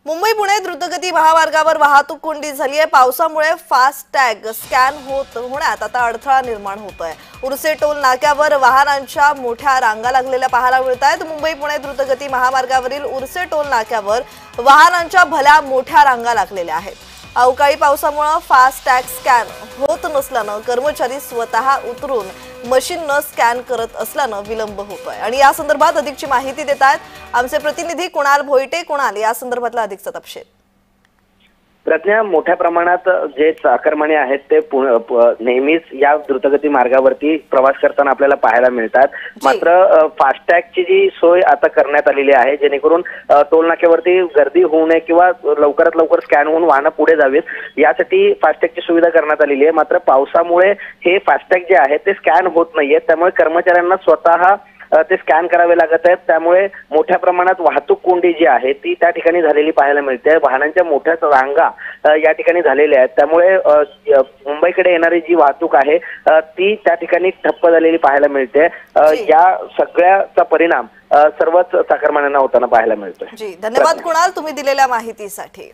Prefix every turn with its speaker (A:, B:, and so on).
A: मुंबई पुणे द्रुतगती महामार्गावर वाहतूक कोंडी झाली आहे। पावसामुळे फास्टॅग स्कॅन होण्यात आता अडथळा निर्माण होतोय। उर्से टोल नाक्यावर वाहनांच्या मोठ्या रांगा लागलेल्या पाहायला मिळत आहेत। मुंबई पुणे द्रुतगती महामार्गावरील उर्से टोल नाक्यावर वाहनांच्या भल्या मोठ्या रांगा लागलेल्या आहेत। अवकाळी पावसामुळे फास्टॅग स्कॅन होत नसल्याने कर्मचारी स्वतः उतरून मशीन न स्कॅन करत असल्याने विलंब होतोय। आणि या संदर्भात अधिकची माहिती देत आहेत आमचे प्रतिनिधी कुणाल भोईटे। कुणाल, या संदर्भातला अधिकचा तपशील।
B: प्रज्ञा, मोठ्या प्रमाणात जे चाकरमाने आहेत ते नेहमीच या द्रुतगती मार्गावरती प्रवास करताना आपल्याला पाहायला मिळतात। मात्र फास्टॅगची जी सोय आता करण्यात आलेली आहे, जेणेकरून टोल नाक्यावरती गर्दी होऊ नये किंवा लवकरात लवकर स्कॅन होऊन वाहनं पुढे जावीत, यासाठी फास्टॅगची सुविधा करण्यात आलेली आहे। मात्र पावसामुळे हे फास्टॅग जे आहे ते स्कॅन होत नाहीये, त्यामुळे कर्मचाऱ्यांना स्वतः ते स्कॅन करावे लागत आहेत। त्यामुळे मोठ्या प्रमाणात वाहतूक कोंडी जी आहे ती त्या ठिकाणी झालेली पाहायला मिळते। वाहनांच्या मोठ्या रांगा या ठिकाणी झालेल्या आहेत, त्यामुळे मुंबईकडे येणारी जी वाहतूक आहे ती त्या ठिकाणी ठप्प झालेली पाहायला मिळते। या सगळ्याचा परिणाम सर्वच चाकरमान्यांना होताना पाहायला मिळतोय।
A: धन्यवाद कुणाल, तुम्ही दिलेल्या माहितीसाठी।